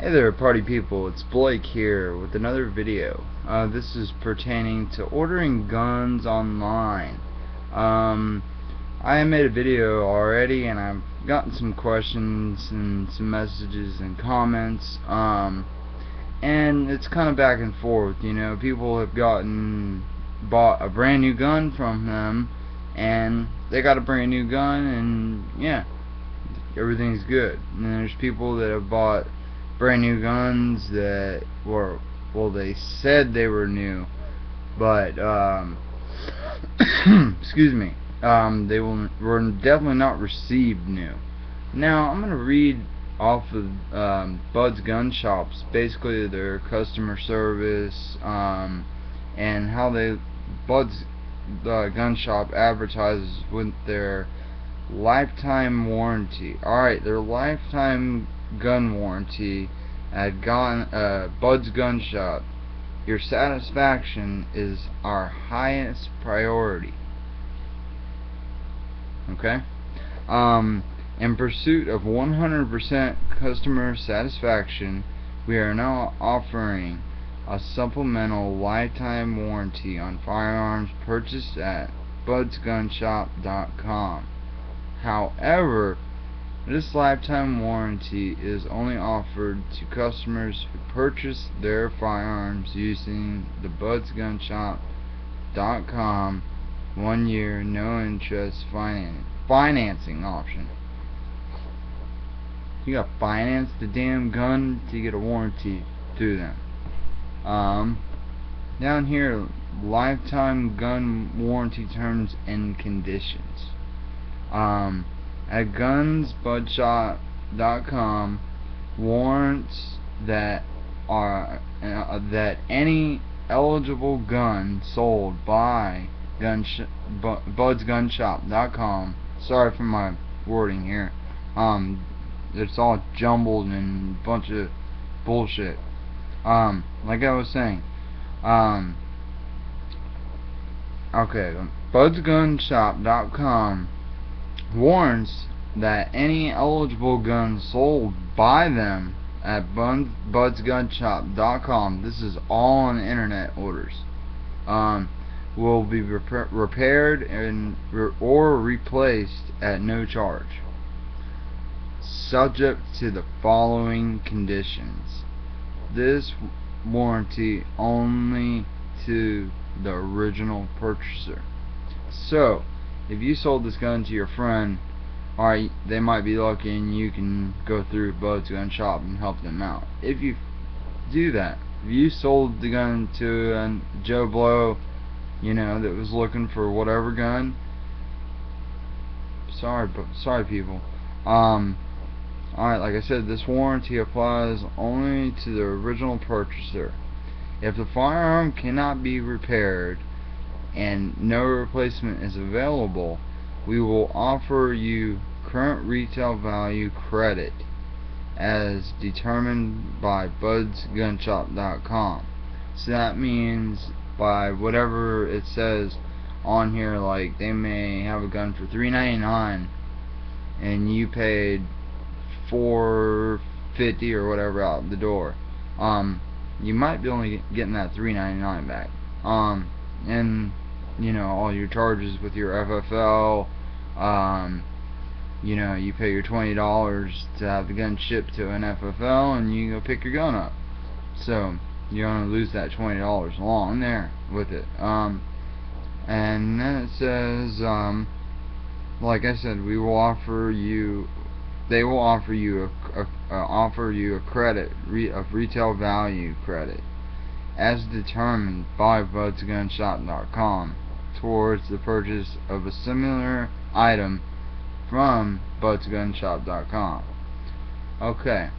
Hey there, party people, it's Blake here with another video. This is pertaining to ordering guns online. I made a video already and I've gotten some questions and some messages and comments, and it's kind of back and forth. You know, people have bought a brand new gun from them, and they got a brand new gun, and yeah, everything's good. And then there's people that have bought brand new guns that were, well, they said they were new, but excuse me, they were definitely not received new. Now I'm gonna read off of Bud's Gun Shops, basically their customer service, and how Bud's Gun Shop advertises with their lifetime warranty. Alright, their lifetime gun warranty at Bud's Gun Shop. Your satisfaction is our highest priority. Okay? In pursuit of 100% customer satisfaction, we are now offering a supplemental lifetime warranty on firearms purchased at budsgunshop.com. However, this lifetime warranty is only offered to customers who purchase their firearms using the budsgunshop.com 1-year no-interest financing option. You gotta finance the damn gun to get a warranty through them. Down here, lifetime gun warranty terms and conditions. At gunsbudshop.com warrants that any eligible gun sold by budsgunshop.com. Sorry for my wording here. It's all jumbled and a bunch of bullshit. Like I was saying, okay, budsgunshop.com warrants that any eligible gun sold by them at budsgunshop.com, this is all on internet orders, will be repaired or replaced at no charge, subject to the following conditions. This warranty only to the original purchaser. So if you sold this gun to your friend, alright, they might be lucky and you can go through Bud's Gun Shop and help them out. If you do that, if you sold the gun to a Joe Blow, you know, that was looking for whatever gun, sorry people. Alright, like I said, this warranty applies only to the original purchaser. If the firearm cannot be repaired and no replacement is available, we will offer you current retail value credit as determined by budsgunshop.com. So that means by whatever it says on here, like they may have a gun for $3.99 and you paid $4.50 or whatever out the door. You might be only getting that $3.99 back. And you know, all your charges with your FFL, you know, you pay your $20 to have the gun shipped to an FFL and you go pick your gun up. So you're gonna lose that $20 along there with it. And then it says, like I said, they will offer you a credit of retail value credit as determined by budsgunshop.com towards the purchase of a similar item from budsgunshop.com. Okay,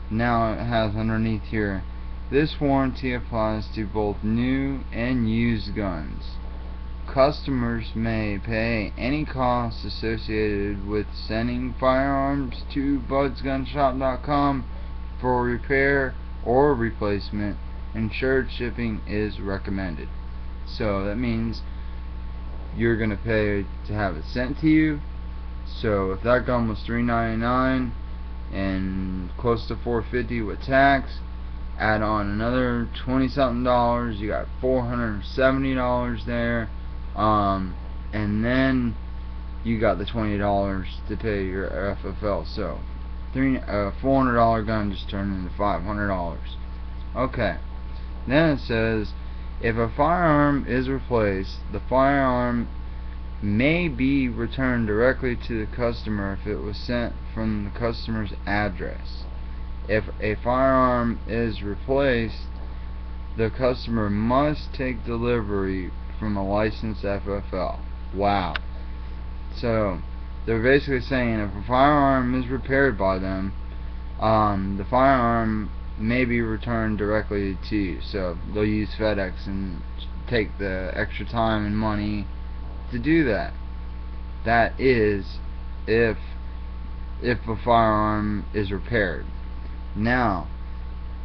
now it has underneath here, this warranty applies to both new and used guns. Customers may pay any costs associated with sending firearms to budsgunshop.com for repair or replacement. Insured shipping is recommended. So that means you're gonna pay to have it sent to you. So if that gun was $3.99 and close to $450 with tax. Add on another 20 something dollars, you got $470 there. And then you got the $20 to pay your FFL. So $400 gun just turned into $500. Okay. Then it says, if a firearm is replaced, the firearm may be returned directly to the customer if it was sent from the customer's address. If a firearm is replaced, the customer must take delivery from a licensed FFL. Wow. So they're basically saying if a firearm is repaired by them, the firearm may be returned directly to you. So they'll use FedEx and take the extra time and money to do that. That is if a firearm is repaired. Now,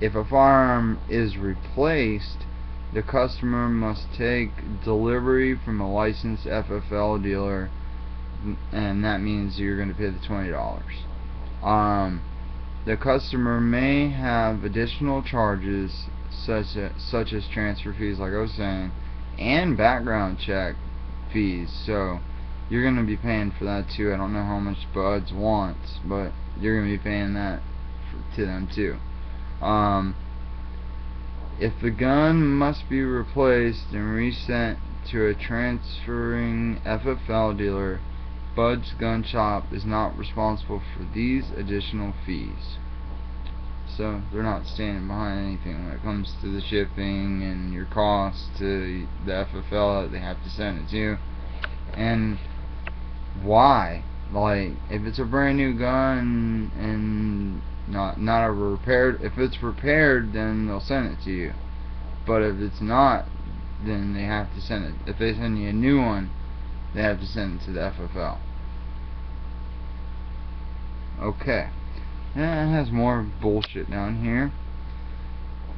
if a firearm is replaced, the customer must take delivery from a licensed FFL dealer, and that means you're going to pay the $20. The customer may have additional charges such as transfer fees, like I was saying, and background check fees. So you're going to be paying for that too. I don't know how much Buds wants, but you're going to be paying that to them too. If the gun must be replaced and resent to a transferring FFL dealer, Bud's Gun Shop is not responsible for these additional fees. So they're not standing behind anything when it comes to the shipping and your costs to the FFL that they have to send it to. And why? Like, if it's a brand new gun and not a repaired, if it's repaired, then they'll send it to you. But if it's not, then they have to send it. If they send you a new one, they have to send it to the FFL. Okay. And it has more bullshit down here.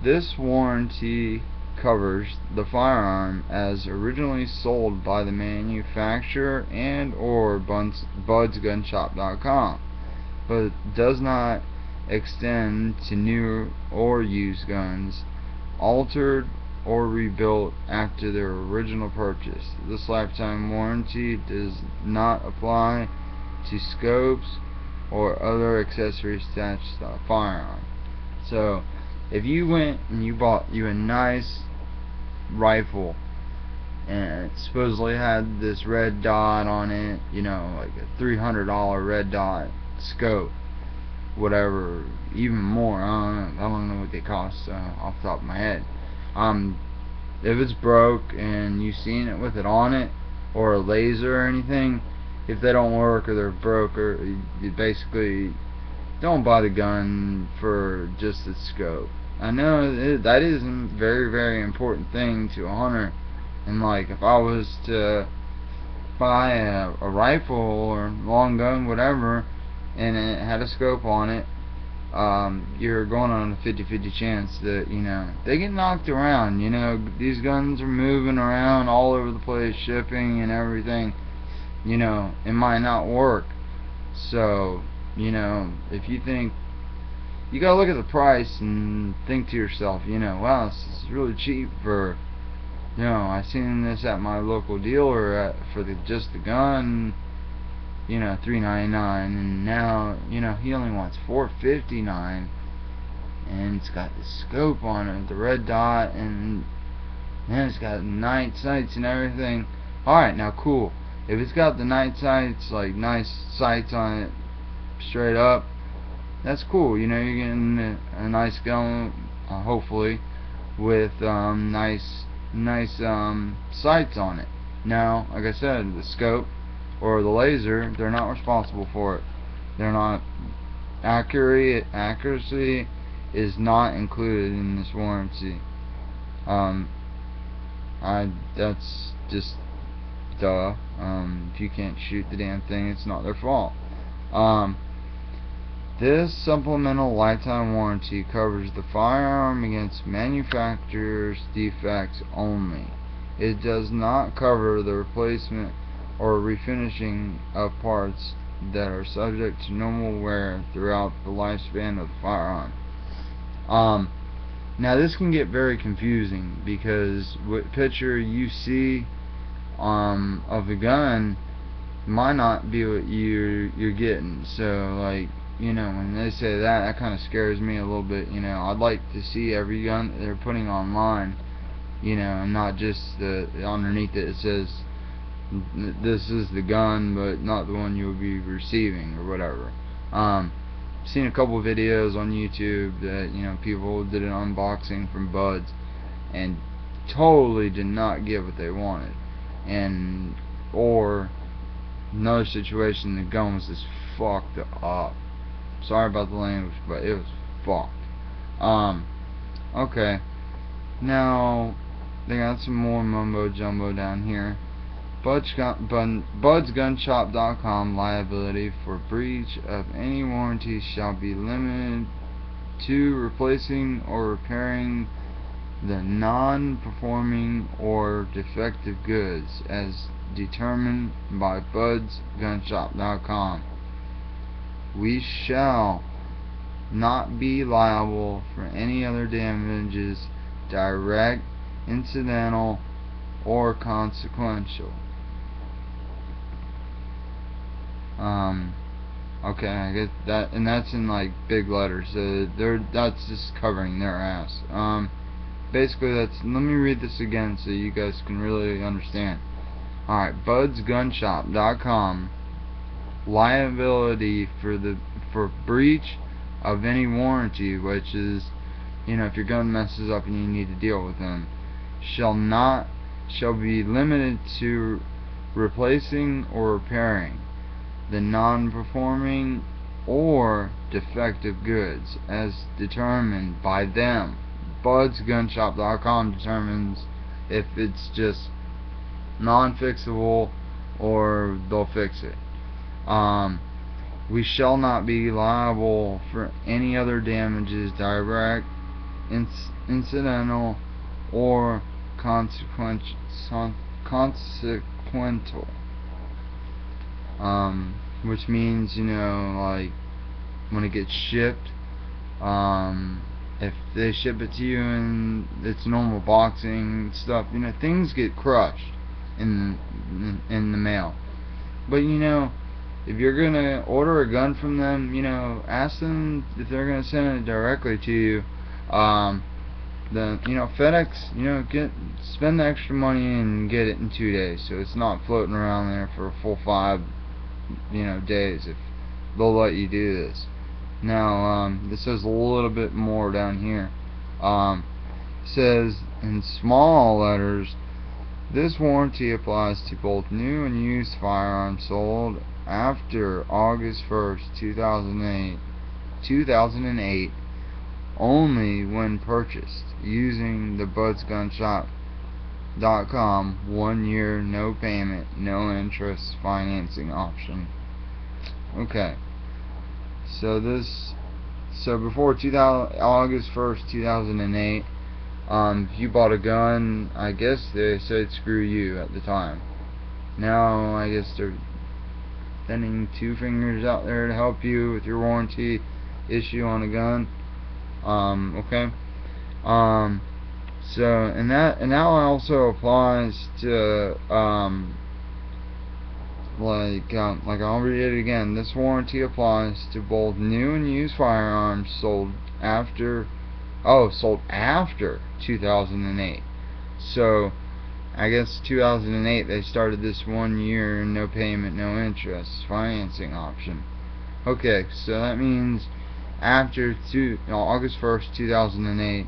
This warranty covers the firearm as originally sold by the manufacturer and or budsgunshop.com, but does not extend to new or used guns altered or rebuilt after their original purchase. This lifetime warranty does not apply to scopes or other accessories attached to a firearm. So if you went and you bought you a nice rifle and it supposedly had this red dot on it, you know, like a $300 red dot scope, whatever, even more, I don't know what they cost off the top of my head. If it's broke and you've seen it with it on it, or a laser or anything, if they don't work or they're broke, or you basically don't buy the gun for just its scope. I know that is a very, very important thing to a hunter. And like, if I was to buy a rifle or long gun, whatever, and it had a scope on it, you're going on a 50-50 chance that, you know, they get knocked around. You know, these guns are moving around all over the place, shipping and everything. You know, it might not work. So, you know, if you think, you gotta look at the price and think to yourself, you know, wow, this is really cheap for, you know, I seen this at my local dealer for just the gun, you know, $3.99, and now, you know, he only wants $4.59, and it's got the scope on it, the red dot, and then it's got night sights and everything. Alright, now cool. If it's got the night sights, like nice sights on it, straight up, that's cool. You know, you're getting a nice gun, hopefully, with nice sights on it. Now, like I said, the scope or the laser, they're not responsible for it. They're not accuracy is not included in this warranty. That's just duh. If you can't shoot the damn thing, it's not their fault. This supplemental lifetime warranty covers the firearm against manufacturer's defects only. It does not cover the replacement or refinishing of parts that are subject to normal wear throughout the lifespan of the firearm. Now this can get very confusing, because what picture you see of a gun might not be what you're getting. So, like, when they say that, that kind of scares me a little bit. I'd like to see every gun that they're putting online, and not just underneath it says this is the gun, but not the one you'll be receiving or whatever. Seen a couple videos on YouTube that people did an unboxing from Buds and totally did not get what they wanted, or another situation, the gun was just fucked up. Sorry about the language, but it was fucked. Okay, now they got some more mumbo jumbo down here. BudsGunShop.com liability for breach of any warranty shall be limited to replacing or repairing the non-performing or defective goods as determined by BudsGunShop.com. We shall not be liable for any other damages, direct, incidental, or consequential. Okay, I guess that, and that's in like big letters. That's just covering their ass. Basically, let me read this again so you guys can really understand. Alright, BudsGunShop.com liability for breach of any warranty, which is, if your gun messes up and you need to deal with them, shall be limited to replacing or repairing the non-performing or defective goods as determined by them. BudsGunShop.com determines if it's just non-fixable or they'll fix it. We shall not be liable for any other damages, direct, incidental, or consequential. Which means, like when it gets shipped, if they ship it to you and it's normal boxing stuff, things get crushed in the mail. But if you're gonna order a gun from them, ask them if they're gonna send it directly to you. Then FedEx, spend the extra money and get it in 2 days, so it's not floating around there for a full 5 days, if they'll let you do this. Now this says a little bit more down here. Says in small letters, this warranty applies to both new and used firearms sold after August 1st, 2008 only when purchased using the BudsGunShop.com 1 year no payment, no interest financing option. Okay, so before August 1st, 2008, if you bought a gun, I guess they said screw you at the time. Now I guess they're sending 2 fingers out there to help you with your warranty issue on a gun. Okay. So and that also applies to like I'll read it again. This warranty applies to both new and used firearms sold after 2008. So I guess 2008 they started this 1 year no payment, no interest financing option. Okay, so that means after August 1st, 2008,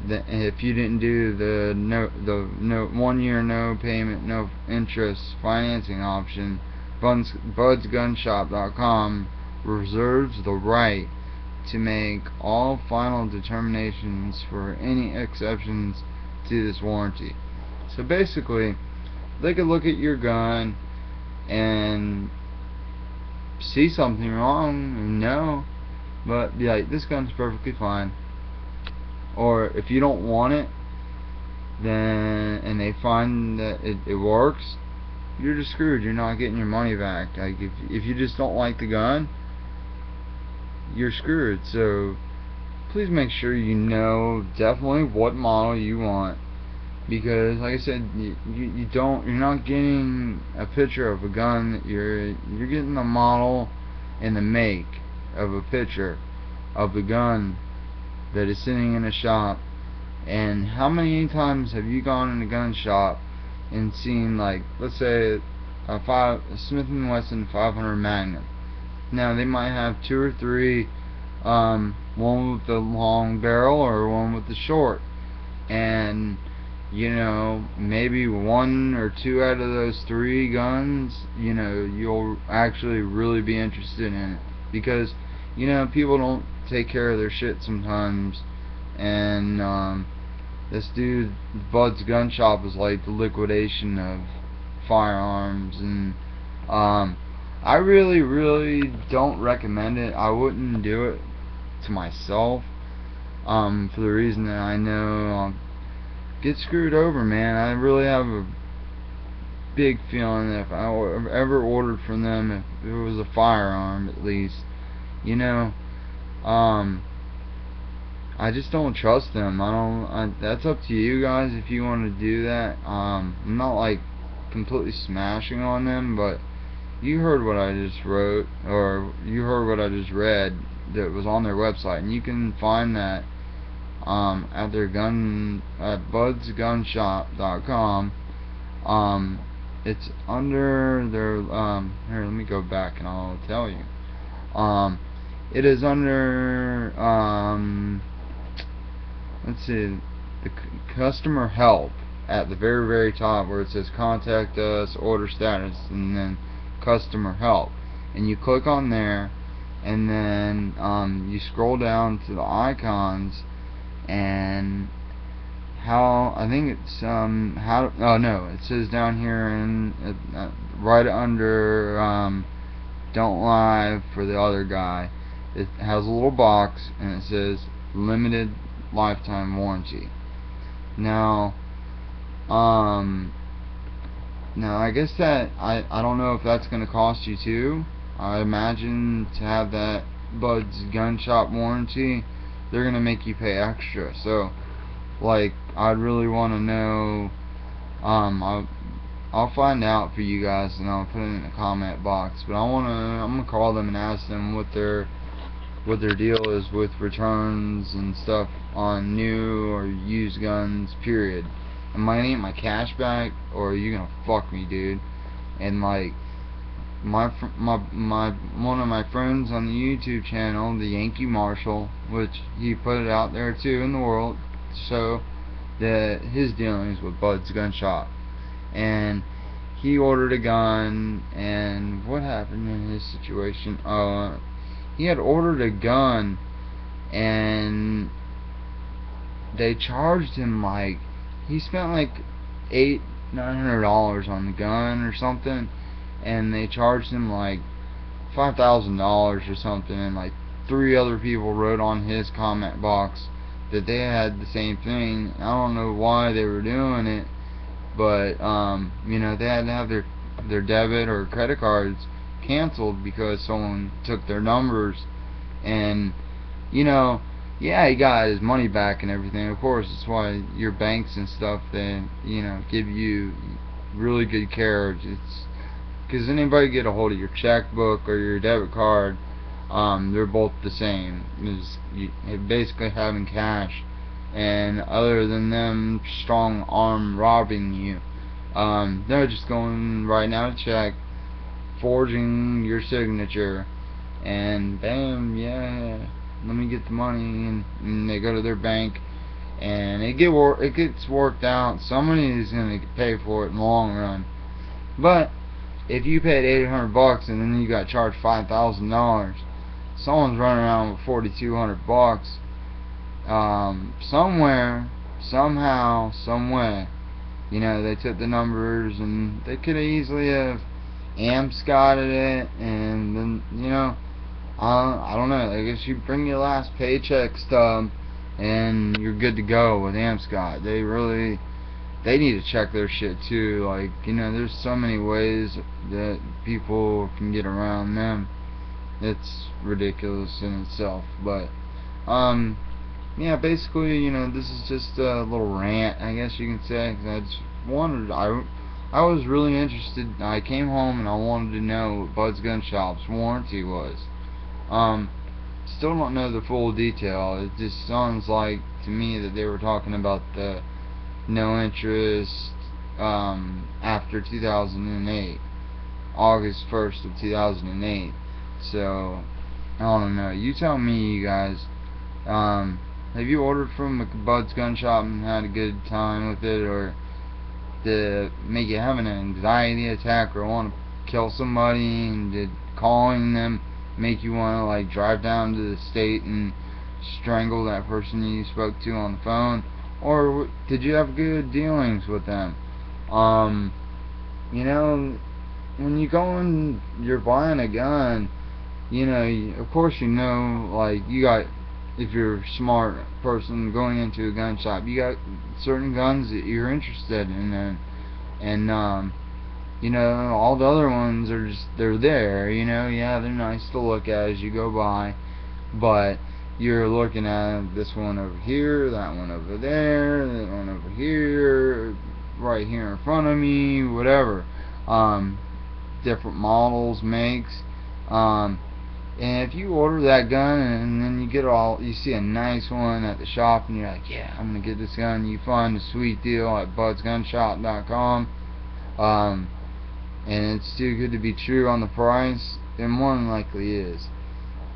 if you didn't do the 1 year no payment, no interest financing option, BudsGunShop.com reserves the right to make all final determinations for any exceptions to this warranty. So basically, they could look at your gun and see something wrong and but be like, this gun's perfectly fine. Or if you don't want it, then and they find that it works, you're just screwed. You're not getting your money back. Like, if you just don't like the gun, you're screwed. So please make sure you know definitely what model you want, because like I said, you're not getting a picture of a gun. You're getting the model and the make of a picture of the gun that is sitting in a shop. And how many times have you gone in a gun shop and seen, like, let's say a Smith & Wesson 500 Magnum? Now they might have two or three, one with the long barrel or one with the short, and you know, maybe one or two out of those three guns, you know, you'll actually really be interested in it, because you know, people don't take care of their shit sometimes. And this dude Bud's Gun Shop is like the liquidation of firearms, and I really don't recommend it. I wouldn't do it to myself, for the reason that I know I'll get screwed over, man. I really have a big feeling that if I ever ordered from them, if it was a firearm at least, you know, I just don't trust them. That's up to you guys if you want to do that. I'm not like completely smashing on them, but you heard what I just wrote, or you heard what I just read that was on their website, and you can find that at their at budsgunshop.com. It's under their here, let me go back and I'll tell you. It is under let's see, the customer help at the very top, where it says contact us, order status, and then customer help, and you click on there, and then you scroll down to the icons, and I think it's oh no, it says down here in right under don't lie for the other guy, it has a little box and it says limited lifetime warranty. Now I guess that I don't know if that's going to cost you too. I imagine to have that Bud's Gun Shop warranty, they're going to make you pay extra. So like, I'd really want to know. I'll find out for you guys and I'll put it in the comment box. But I'm gonna call them and ask them what their deal is with returns and stuff on new or used guns, period. Am I gonna get my cash back, or are you gonna fuck me, dude? And like, one of my friends on the YouTube channel, the Yankee Marshal, which he put it out there too in the world, so that his dealings with Bud's Gun Shop, and he ordered a gun, and what happened in his situation? He had ordered a gun, and they charged him, like, he spent like $900 on the gun or something, and they charged him like $5,000 or something, and like 3 other people wrote on his comment box that they had the same thing. I don't know why they were doing it, but you know, they had to have their debit or credit cards canceled because someone took their numbers. And you know, yeah, he got his money back and everything. Of course, that's why your banks and stuff, they, you know, give you really good care. It's because anybody get a hold of your checkbook or your debit card, they're both the same. It's basically having cash, and other than them strong arm robbing you, they're just going right now to check, forging your signature, and bam, yeah, let me get the money, and they go to their bank, and it gets worked out. Somebody is going to pay for it in the long run. But if you paid $800 and then you got charged $5,000, someone's running around with $4,200. Somewhere, somehow, somewhere, you know, they took the numbers, and they could have easily have amscotted it, and then, you know, I don't know, I guess you bring your last paycheck stub and you're good to go with Amscot. they need to check their shit too. Like, you know, there's so many ways that people can get around them. It's ridiculous in itself. But yeah, basically, you know, this is just a little rant, I guess you can say. 'Cause I just wanted, I was really interested. I came home and I wanted to know what Bud's Gun Shop's warranty was. Still don't know the full detail. It just sounds like to me that they were talking about the no interest after 2008, August 1st of 2008. So I don't know. You tell me, you guys. Have you ordered from Bud's Gun Shop and had a good time with it, or did it make you have an anxiety attack or want to kill somebody, and did calling them make you want to like drive down to the state and strangle that person you spoke to on the phone? Or did you have good dealings with them? You know, when you go and you're buying a gun, you know, of course, you know, like, you got, if you're a smart person going into a gun shop, you got certain guns that you're interested in, and you know, all the other ones are just, they're there, you know, yeah, they're nice to look at as you go by, but you're looking at this one over here, that one over there, that one over here, right here in front of me, whatever, different models, makes, and if you order that gun and then you see a nice one at the shop and you're like, yeah, I'm gonna get this gun, you find a sweet deal at budsgunshop.com, and it's too good to be true on the price, then more than likely is.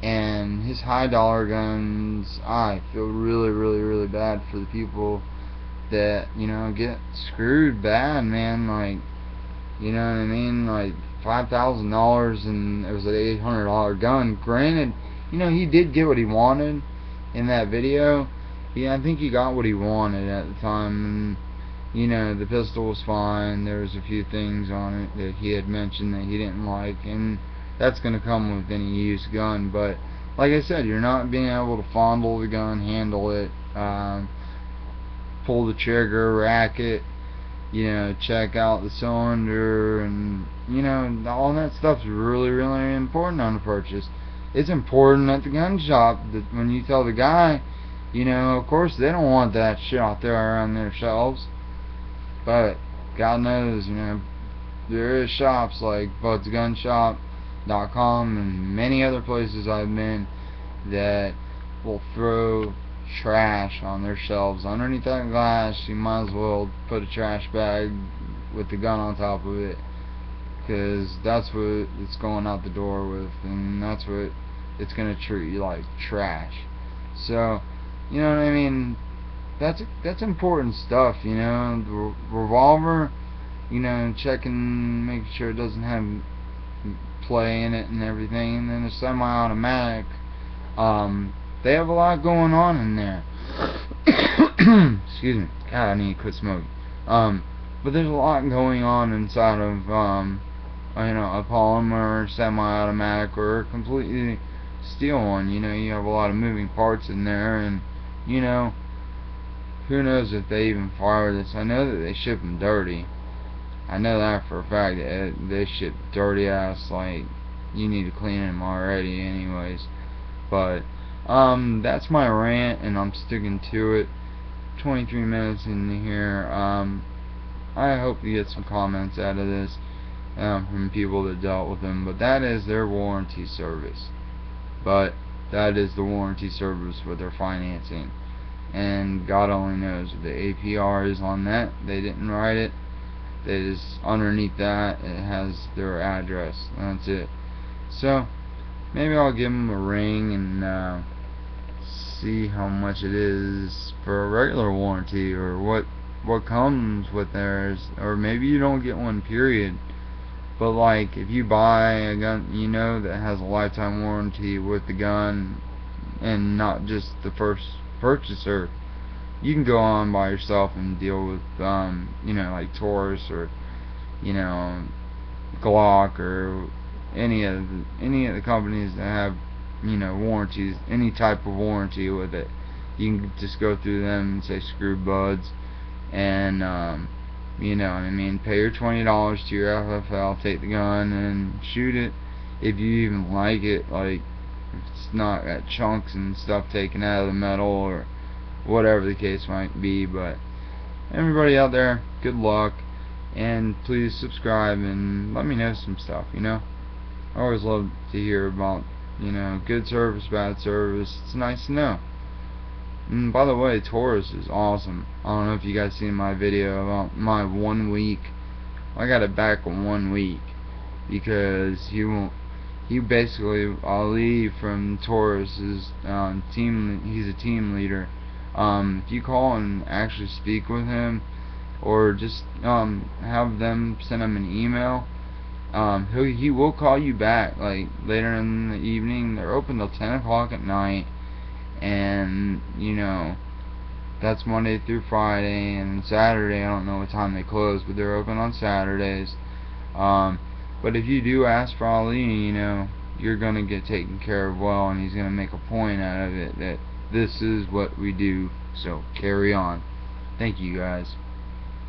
And his high dollar guns, I feel really, really, really bad for the people that, you know, get screwed bad, man. Like, you know what I mean? Like, $5,000 and it was an $800 gun. Granted, you know, he did get what he wanted in that video. Yeah, I think he got what he wanted at the time. And, you know, the pistol was fine. There was a few things on it that he had mentioned that he didn't like, and that's going to come with any used gun. But like I said, you're not being able to fondle the gun, handle it, pull the trigger, rack it, you know, check out the cylinder, and, you know, all that stuff's really, really important on the purchase. It's important at the gun shop that when you tell the guy, you know, of course they don't want that shit out there on their shelves, but God knows, you know, there is shops like budsgunshop.com and many other places I've been that will throw trash on their shelves. Underneath that glass, you might as well put a trash bag with the gun on top of it, because that's what it's going out the door with, and that's what it's going to treat you like, trash. So, you know what I mean? That's important stuff, you know. The revolver, you know, checking, making sure it doesn't have play in it and everything. And then the semi-automatic, they have a lot going on in there. Excuse me. God, I need to quit smoking. But there's a lot going on inside of, you know, a polymer, semi-automatic, or a completely steel one. You know, you have a lot of moving parts in there, and, you know, who knows if they even fire this. I know that they ship them dirty. I know that for a fact. They ship dirty ass, like, you need to clean them already anyways. But that's my rant, and I'm sticking to it. 23 minutes in here. I hope you get some comments out of this from people that dealt with them. But that is their warranty service. But that is the warranty service with their financing. And God only knows what the APR is on that. They didn't write it. They just, underneath that, it has their address. That's it. So maybe I'll give them a ring and see how much it is for a regular warranty, or what comes with theirs, or maybe you don't get one, period. But like, if you buy a gun, you know, that has a lifetime warranty with the gun, and not just the first purchaser, you can go on by yourself and deal with, you know, like Taurus, or, you know, Glock, or any of the companies that have, you know, warranties, any type of warranty with it. You can just go through them and say screw Buds, and You know what I mean? Pay your $20 to your FFL, take the gun and shoot it if you even like it. Like, if it's not got chunks and stuff taken out of the metal or whatever the case might be. But everybody out there, good luck, and please subscribe and let me know some stuff, you know. I always love to hear about, you know, good service, bad service. It's nice to know. And by the way, Taurus is awesome. I don't know if you guys seen my video about my 1 week. I got it back in 1 week because he basically, Ali from Taurus is he's a team leader. If you call and actually speak with him, or just have them send him an email, he will call you back like later in the evening. They're open till 10 o'clock at night, and you know, that's Monday through Friday, and Saturday I don't know what time they close, but they're open on Saturdays. But if you do ask for Ali, you know, you're gonna get taken care of well, and he's gonna make a point out of it that this is what we do. So carry on. Thank you guys.